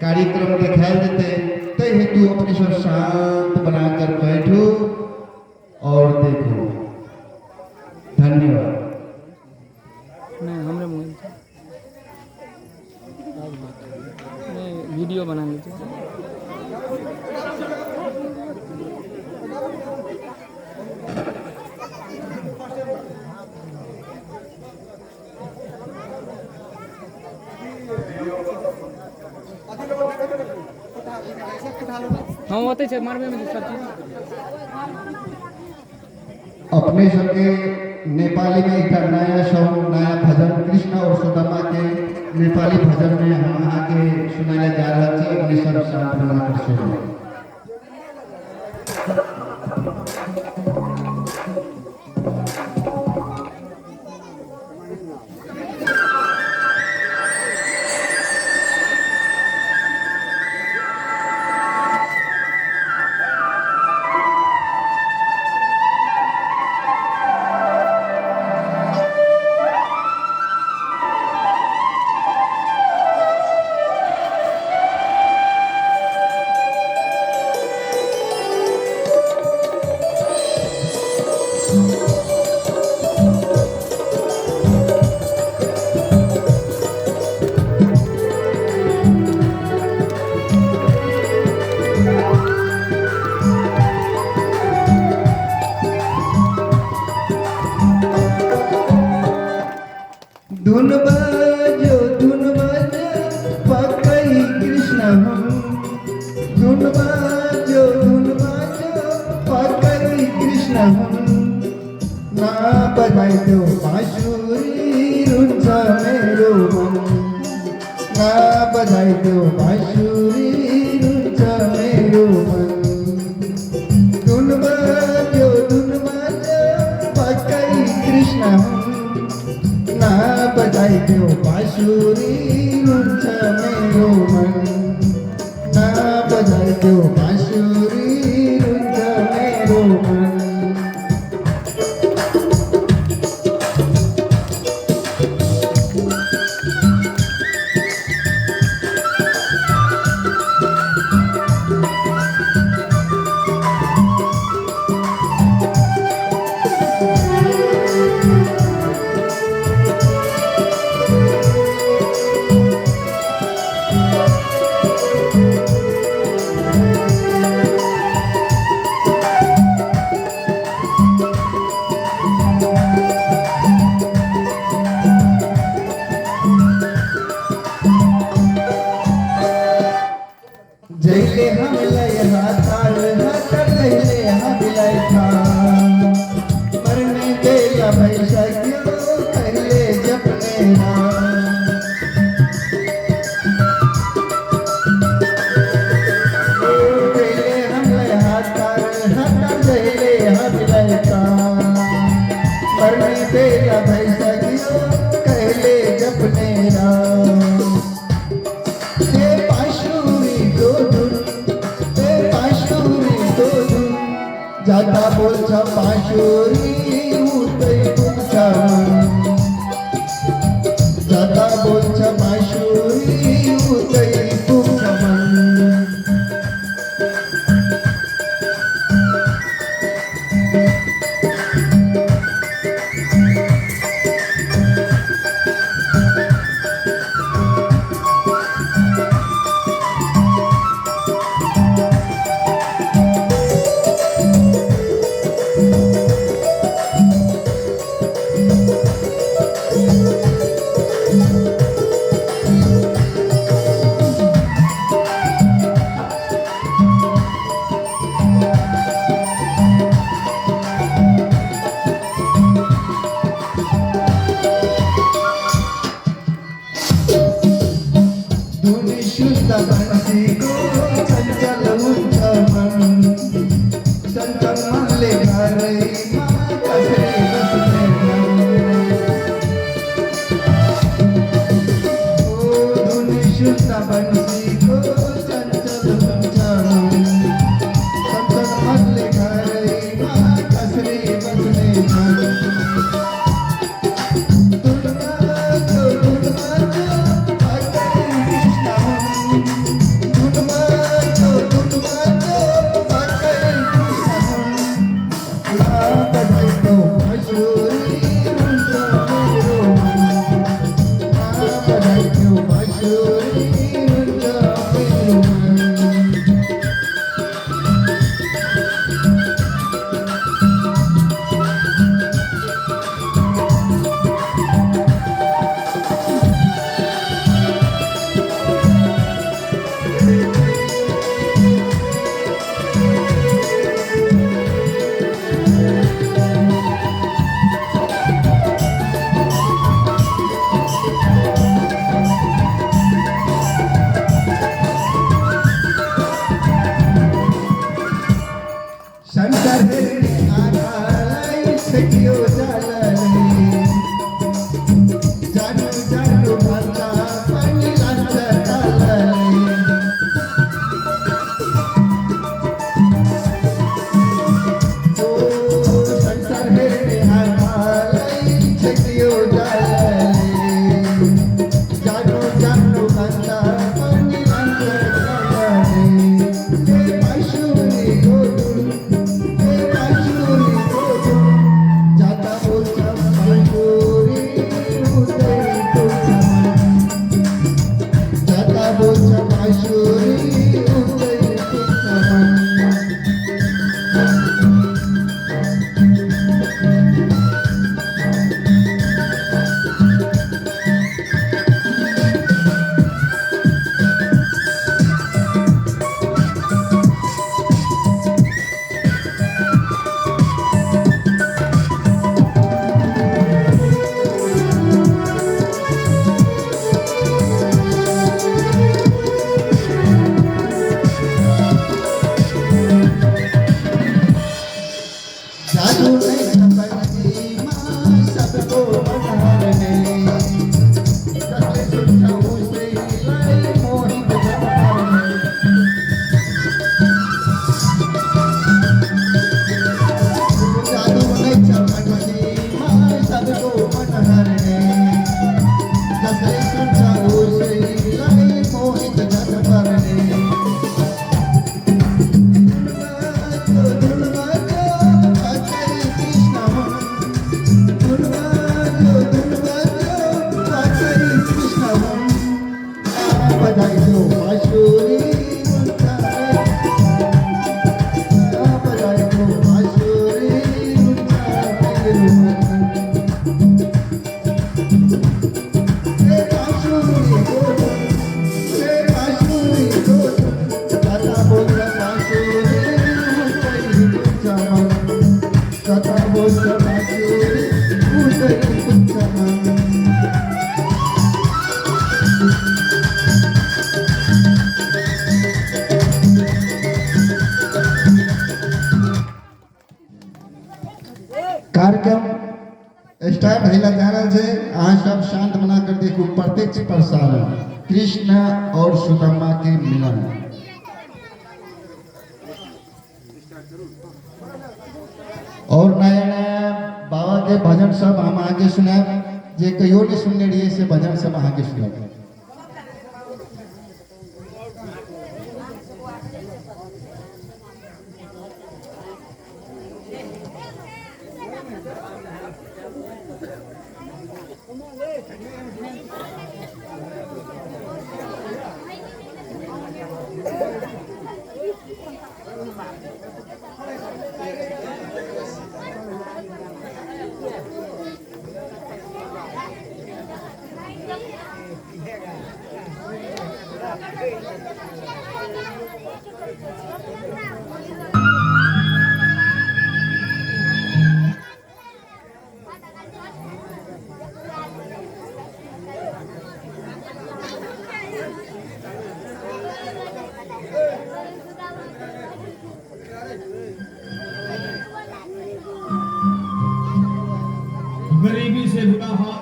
कार्यक्रम दिखाई देते ते हेतु अपने को शांत बनाकर बैठो और देखो। धन्यवाद। नहीं हमरे मोबाइल से वीडियो बना लीजिए। हाँ होते छे मारबे में सब चीज अपने सबके नेपाली में एक नया सॉन्ग नया भजन कृष्ण और सुदामा के नेपाली भजन में हम आके सुनाने जा रहे थे। अपने सब शांत बनाकर सुनो। धुन बाजो पकई कृष्ण हम। धुन बाजो पकई कृष्ण हम। ना बजाई दो बांसुरी रुंझ मेरो मन। ना बजाई दो बांसुरी रुंझ मेरो मन। धुन बाजो पकई कृष्ण हम। ना बजाई दो बांसुरी रुंझ मेरो मन। ना बजाई दो बांसुरी रुंझ मेरो मन। जैले हम लय हाथार हाथर जैले हम बिलाई था। मरने देला भैसा क्यों कहले जपने ना। जैले हम लय हाथार हाथर जैले हम बिलाई था। मरने देला भैसा क्यों कहले जपने ना। जाता बोलचा बांसुरी उतई तुमचा मन। जाता बोलचा बांसुरी उतई तुमचा मन। शुद्ध बंसी को चंचल उच्च मन। चंचल मन ले घर कसरे बसने मन। ओ धुन शुद्ध बंसी को चंचल उच्च मन। चंचल मन ले घर कसरे बसने मन। पाशुरी उदय कुंचमन जादू नहीं समझती माँ सबको बनाने कसले सुनता उसे लाए मोहित जमाने जादू नहीं समझती माँ सबको बनाने कसले सुनता उसे लाए मोहित जमाने कार्यक्रम स्टार्ट होला जा रहल छै। अहाँ सब शांत बना कर देखू। प्रत्यक्ष प्रसारण कृष्ण और सुदामा के मिलन। और नया नया बाबा के भजन सब हम आगे सुनाब जे कहियो नहीं सुनने रहिए से भजन सब आगे सुनाब। गरीबी से बुरा हाल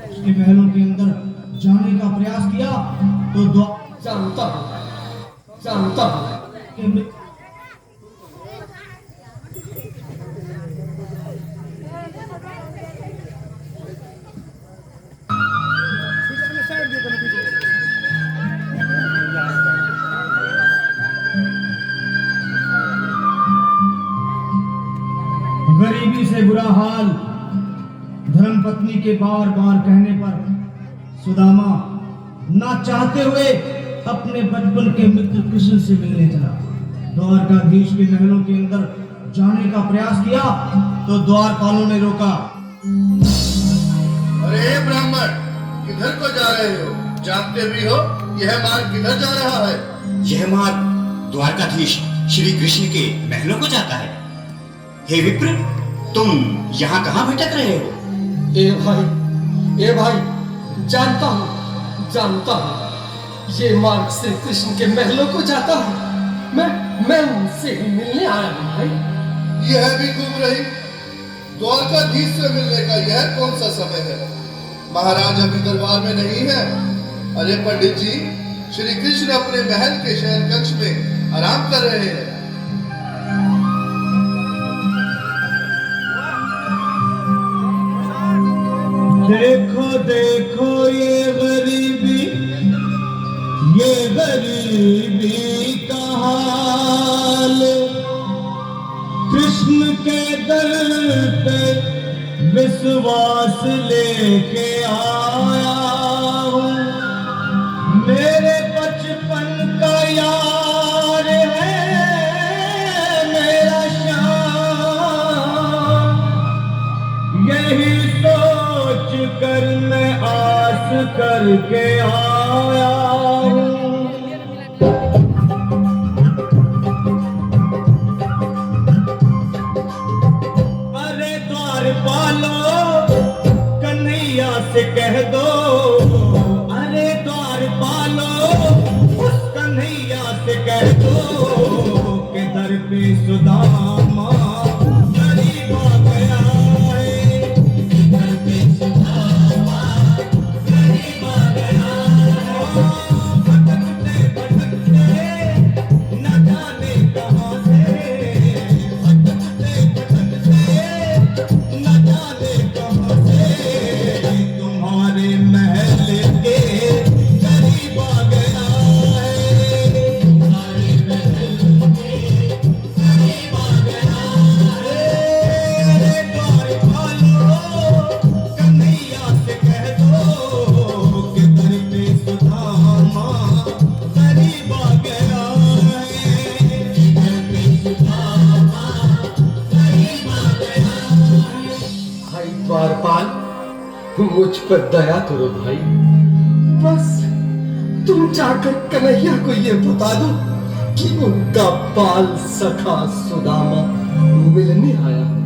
उसके महलों के अंदर जाने का प्रयास किया तो जानता हूँ के गरीबी से बुरा हाल धर्मपत्नी के बार बार कहने पर सुदामा ना चाहते हुए अपने बचपन के मित्र कृष्ण से मिलने चला। द्वारकाधीश के महलों के अंदर जाने का प्रयास किया तो द्वारपालों ने रोका। अरे ब्राह्मण, किधर को जा रहे हो? जानते भी हो यह मार्ग किधर जा रहा है? यह मार्ग द्वारकाधीश श्री कृष्ण के महलों को जाता है। हे विप्र, तुम यहाँ कहाँ भटक रहे हो? ए भाई, जानता हूँ ये मार्ग श्री कृष्ण के महलों को जाता है। मैं उनसे ही मिलने आया हूँ भाई। यह भी घूम रही। द्वारकाधीश से मिलने का यह कौन सा समय है? महाराज अभी दरबार में नहीं है। अरे पंडित जी, श्री कृष्ण अपने महल के शयन कक्ष में आराम कर रहे हैं। देखो देखो ये गरीबी का हाल, कृष्ण के दर पे विश्वास लेके आया हूँ। मेरे बचपन का यार है मेरा श्याम, यही सोच कर मैं आस करके आया हूँ। अरे द्वारपालो कन्हैया से कह दो, अरे द्वारपालो उस कन्हैया से कह दो कि दर पे सुदामा गरीब आ गया है, दर पे सुदामा गरीब आ गया है। भटकते भटकते न जाने कहाँ से, भटकते भटकते न जाने कहाँ से तुम्हारे महल के करीब आ गया है, तुम्हारे महल के करीब आ गया है। द्वारपालो कन्हैया से कह दो कि दर पे सुदामा गरीब आ गया है, दर पे सुदामा गरीब आ गया है। भाई द्वारपाल, मुझ पर दया करो भाई। बस तुम जाकर कन्हैया को ये बता दो कि उनका बाल सखा सुदामा मिलने आया है।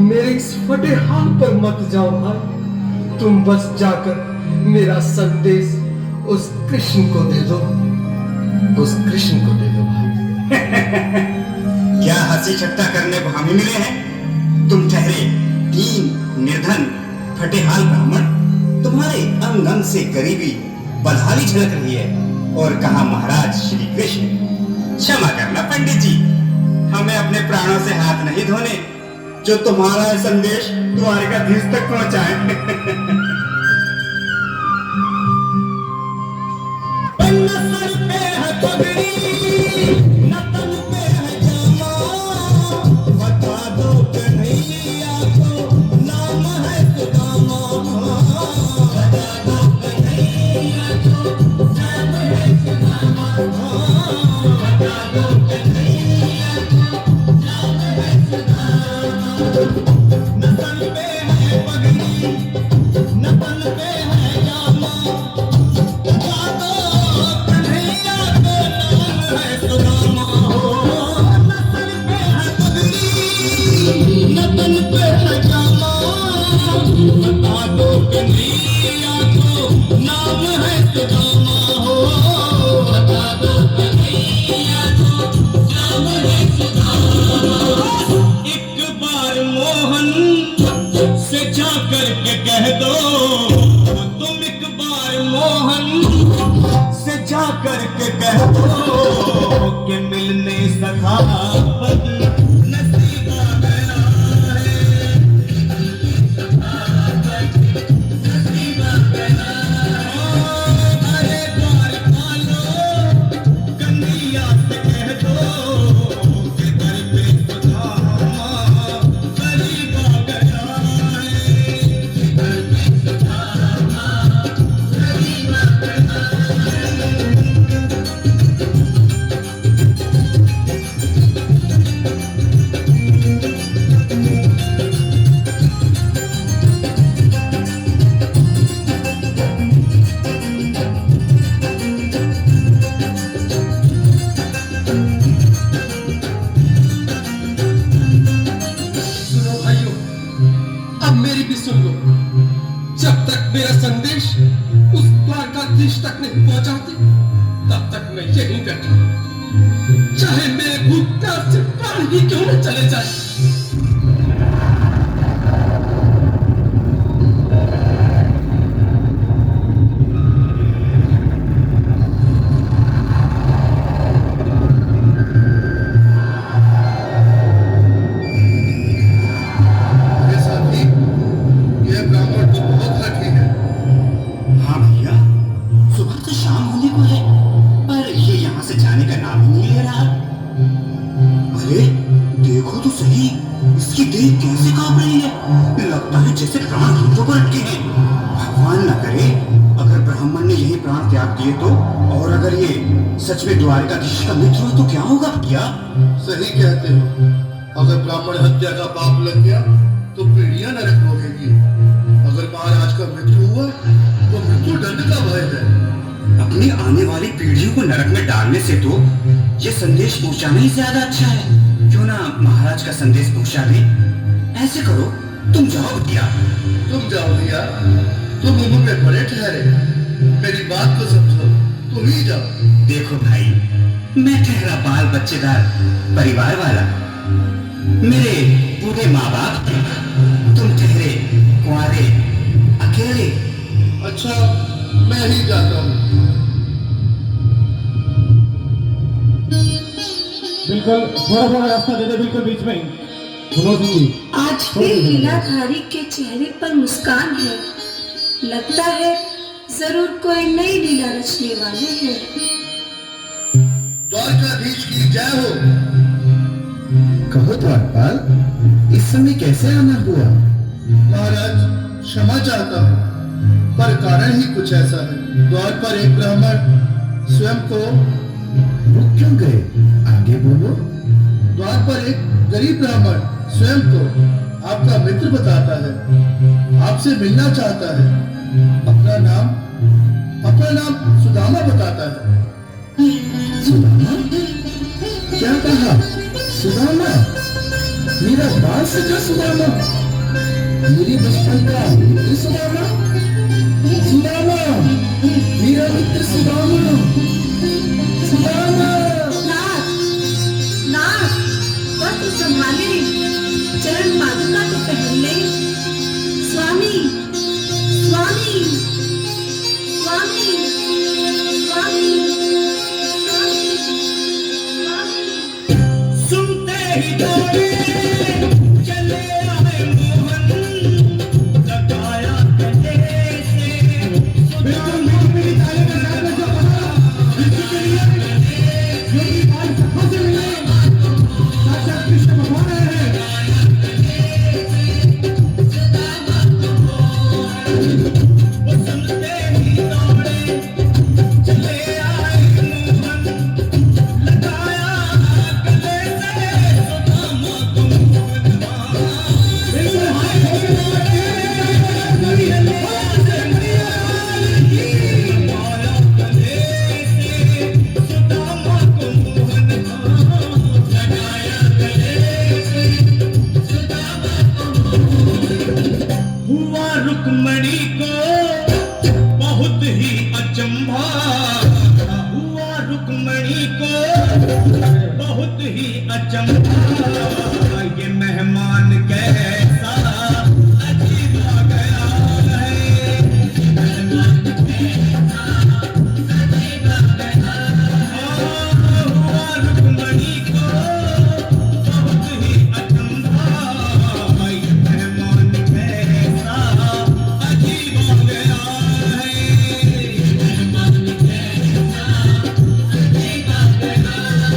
मेरे इस फटे हाल पर मत जाओ भाई, तुम बस जाकर मेरा संदेश उस कृष्ण को दे दो, उस कृष्ण को दे दो भाई। क्या हंसी ठट्टा करने को हमें मिले हैं? तुम ठहरे दीन निर्धन फटेहाल ब्राह्मण, तुम्हारे अंग अंग से गरीबी बदहाली झलक रही है। और कहा महाराज श्री कृष्ण। क्षमा करना पंडित जी, हमें अपने प्राणों से हाथ नहीं धोने जो तुम्हारा संदेश द्वारकाधीश तक पहुंचाए। न सर पे है पगड़ी न तन पे है जामा, बता दो कन्हैया को नाम है सुदामा, बता दो कन्हैया को नाम है सुदामा, बता दो कन्हैया को नाम है सुदामा। न सर पे है पगड़ी न तन पे है जामा, बता दो कन्हैया को नाम है सुदामा। न सर पे है पगड़ी न तन पे है जामा, बता दो कन्हैया को नाम है सुदामा, बता दो कन्हैया को नाम है सुदामा। एक बार मोहन से जा करके कह दो, तुम एक बार मोहन से जा करके कह दो कि मिलने सखा पद नसीब आ गया है, नसीब आ गया है। अरे द्वारपालो कन्हैया से कह दो कि दर पे सुदामा गरीब आ गया है, दर पे सुदामा गरीब आ गया है। सुनो भाइयों, अब मेरी भी सुन लो। जब तक मेरा संदेश उस द्वारकाधीश तक नहीं पहुंचाते, तब तक मैं यहीं बैठा, चाहे मेरे भूख प्यास से प्राण ही क्यों न चले जाए। ये साथी, ये ब्राह्मण तो सही, इसकी देह कैसे कांप रही है। लगता है जैसे प्राण हाथों पर अटके हैं। भगवान न करे अगर ब्राह्मण ने यही प्राण त्याग दिए तो, और अगर ये सच में द्वारकाधीश का मित्र हुआ तो क्या होगा। क्या सही कहते हो। अगर ब्राह्मण हत्या का पाप लग गया तो पीढ़ियां नरक भोगेगी। अगर महाराज का मृत्यु हुआ तो मृत्यु दंड का भय है। अपनी आने वाली पीढ़ियों को नरक में डालने से तो ये संदेश पहुंचाना ही ज्यादा अच्छा है। क्यों ना महाराज का संदेश पहुंचा दे। ऐसे करो, तुम जाओ भैया। तुम जाओ भैया, तुम मुंह पे पड़े ठहरे। मेरी बात को समझो, तुम ही जाओ। देखो भाई, मैं ठहरा बाल बच्चेदार परिवार वाला, मेरे बूढ़े माँ बाप, तुम ठहरे कुंवारे अकेले। अच्छा, मैं ही जाता हूँ। बिल्कुल थोड़ा थोड़ा रास्ता दे दे, बिल्कुल बीच में। सुनो सिंह जी, आज फिर लीलाधारी के चेहरे पर मुस्कान है। लगता है जरूर कोई नई लीला रचने वाले हैं। द्वारकाधीश की जय हो। कहो द्वारपाल, इस समय कैसे आना हुआ? महाराज, क्षमा चाहता हूँ, पर कारण ही कुछ ऐसा है। द्वार पर एक ब्राह्मण स्वयं को रुक क्यों गए? आगे बोलो। द्वार पर एक गरीब ब्राह्मण स्वयं को आपका मित्र बताता है, आपसे मिलना चाहता है। अपना नाम सुदामा बताता है। सुदामा? क्या कहा? सुदामा? मेरा बाल सखा सुदामा? मेरी बचपन का मित्र सुदामा? सुदामा, मेरा मित्र सुदामा, सुदामा। नाथ, नाथ, वस्त्र संभाले, चरण पादुका तो पहन ले। स्वामी, स्वामी, स्वामी, स्वामी, स्वामी। सुनते ही दौड़े चले आए मोहन, लगाया गले से। बिल्कुल मेरी ताली के साथ में जो कहा, जिसके लिए योगी बाल सखों से मिले, साक्षात कृष्ण भगवान आए हैं। वो सुनते ही दौड़े चले आए मोहन, लगाया गले से सुदामा को मोहनवा। बिल्कुल हाथ धोके दौड़े, लगाया गले से सुदामा को मोहनवा, लगाया गले से सुदामा को मोहनवा। हुआ रुक्मणी को बहुत ही अचंभा, हुआ रुक्मणी को बहुत ही अचंभा। ये मेहमान कैसा अजीब आ गया है, मेहमान कैसा अजीब आ गया है। हुआ रुक्मणी को बहुत ही अचंभा, ये मेहमान कैसा अजीब आ गया है, मेहमान कैसा अजीब आ गया है।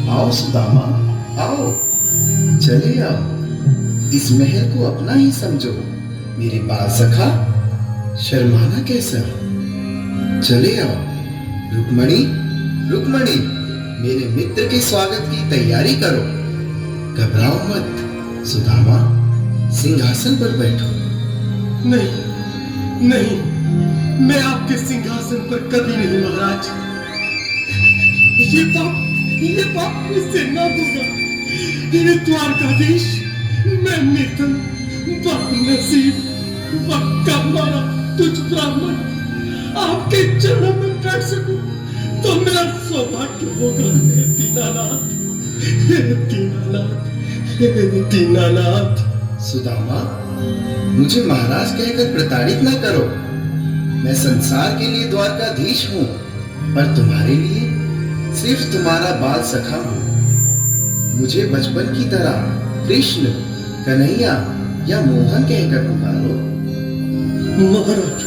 आओ सुदामा, आओ, चले आओ। इस महल को अपना ही समझो। मेरे बाल सखा, शर्माना कैसा? चले आओ। रुक्मणी, रुक्मणी, मेरे मित्र के स्वागत की तैयारी करो। घबराओ मत। सुदामा, सिंहासन पर बैठो। नहीं नहीं, मैं आपके सिंहासन पर कभी नहीं महाराज। ये पाप मुझसे ना होगा। ये द्वारकाधीश, मैं निर्धन, बदनसीब, वक्का मारा तुझ ब्राह्मण आपके चरणों में बैठ सकूं तो मेरा सौभाग्य होगा। हे दीनानाथ, हे दीनानाथ, हे दीनानाथ। सुदामा, मुझे महाराज कहकर प्रताड़ित ना करो। मैं संसार के लिए द्वारकाधीश हूँ, पर तुम्हारे लिए सिर्फ तुम्हारा बाल सखा हूँ। मुझे बचपन की तरह कृष्ण, कन्हैया या मोहन कहकर पुकारो। महाराज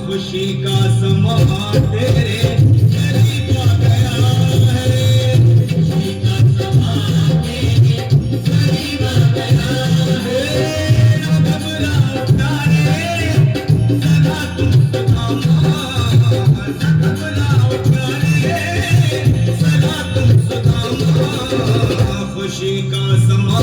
खुशी का समा तेरे करीब आ गया है। खुशी का समा तेरे करीब आ गया है। न घबराओ प्यारे, सदा तुम सुदामा। न घबराओ प्यारे, सदा तुम सुदामा। खुशी का समा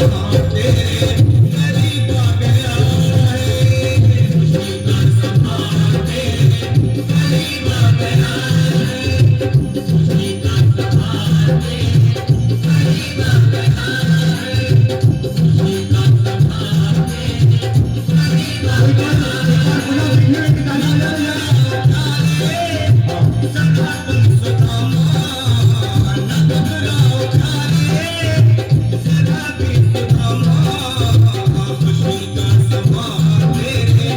तेरे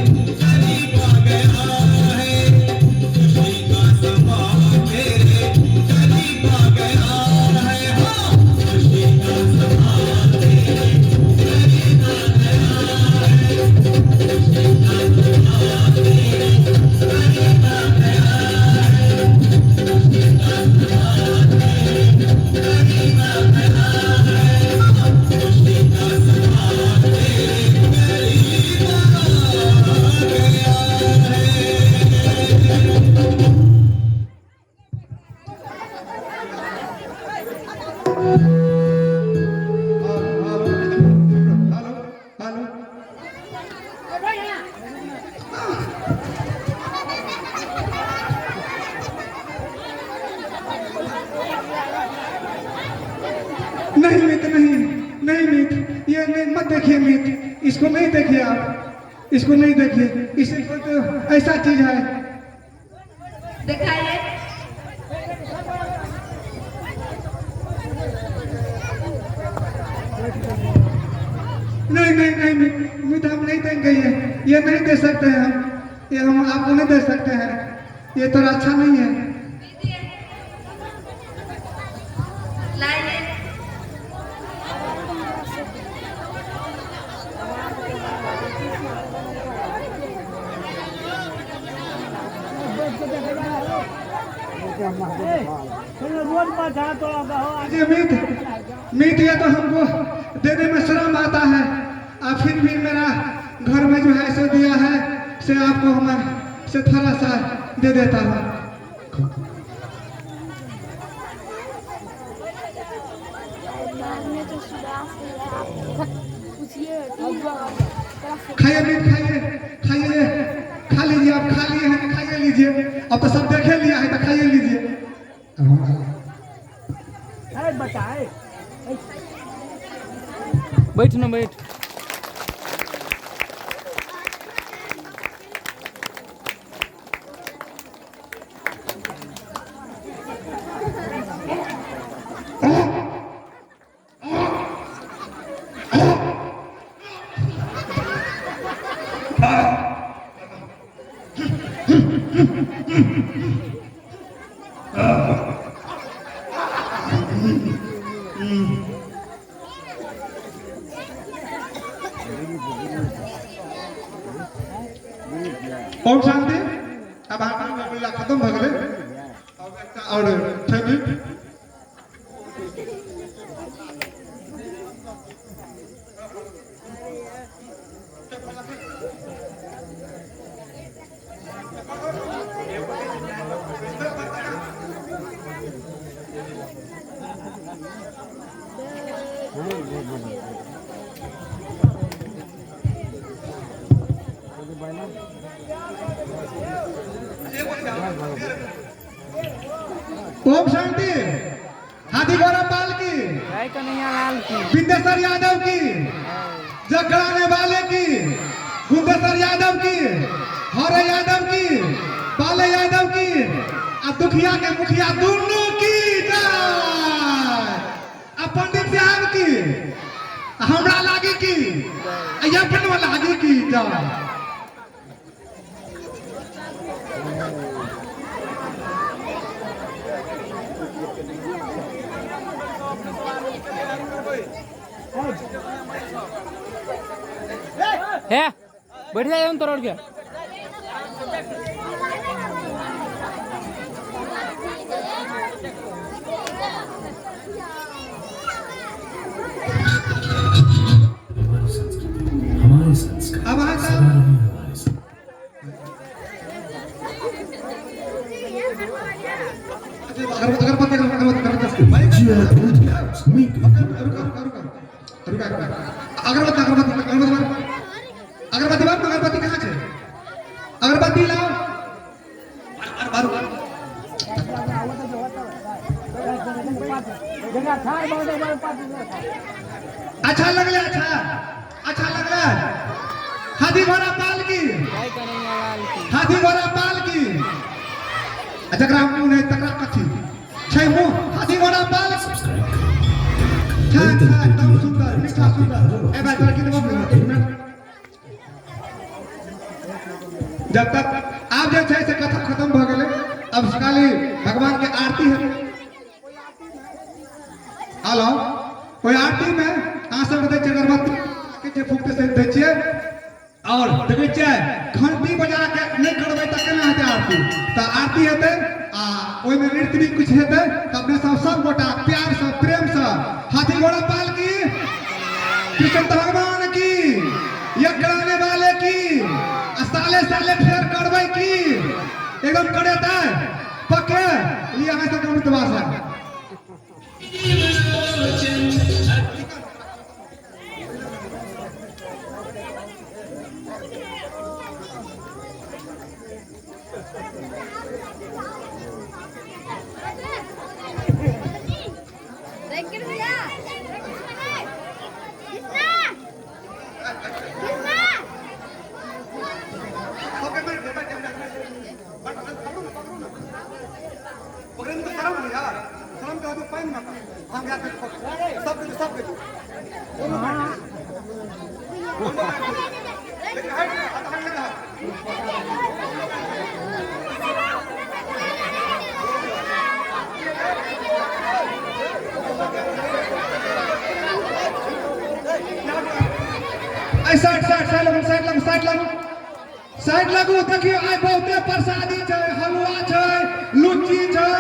करीब आ गया है। खुशी का समा नहीं मित, नहीं मित, ये नहीं, मत देखिए मित, इसको नहीं देखिए आप, इसको नहीं देखिए, इसे कोई तो ऐसा चीज है। दिखाइए। नहीं मित, हम नहीं देंगे, ये नहीं दे सकते हैं हम, ये हम आपको नहीं दे सकते हैं, ये तो अच्छा नहीं है। लाइए। जी मीट ये तो हमको देने में शर्म आता है, और फिर भी मेरा घर में जो है सो दिया है, से आपको मैं से थोड़ा सा दे देता हूँ। खाइए मीट, खाइए, खा लीजिए, आप खा लिए हैं, खाइए लीजिए, अब तो सब देखे लिया है तो खाइए लीजिए। बैठ ना बैठ। ओम शांति। अब हाँ खत्म भगले और थैंक ओम शांति। हाथी घोड़ा पाल की, जय कन्हैया लाल की, विंदेश्वर यादव की, जगड़ाने वाले की, गुंदेश्वर यादव की, हरे यादव की, पाले यादव की, और दुखिया के मुखिया दोनों की जय। अब पंडित साहब की, हमरा लागी की, अपन लागी की जय। है बैठ जाए हम तोड़ के। हमारे संस्कार अब हाँ साहब हमारे संस्कार अगरबत्ती बाप अगरबत्ती कहाँ है? अगरबत्ती लाओ। अच्छा लगले, अच्छा लगले। हाथी घोड़ा पाल की, जय कन्हैया लाल की। हाथी घोड़ा पाल की। जकरा मुंह नहीं तकरा कथी छै मुंह। हाथी घोड़ा पाल एकदम सुंदर मीठा सुंदर। ए भाई तोरा की देबो एक मिनट। जब तक आप जो है से कथा खत्म भ गेले, अब खाली भगवान के आरती है। हेलो, कोई आरती में आसन दे छै, अगरबत्ती के फूकते से दे छियै और देखै छियै घंटी बजा के नहीं करबै त केना हेतै आरती। त आरती हेतै आ ओइ में नृत्य भी कुछ हेतै त अपने सब गोटा प्यार से प्रेम से हाथी घोड़ा पाल की, कृष्ण भगवान की, यज्ञाने वाले की, साले साले फेर करबै की एकदम करे ता पक्के। ये यहाँ से कम विश्वास है। साइड लगू। देखियो आइ बहुते प्रसादी छै, हलवा छै, लुच्ची छै,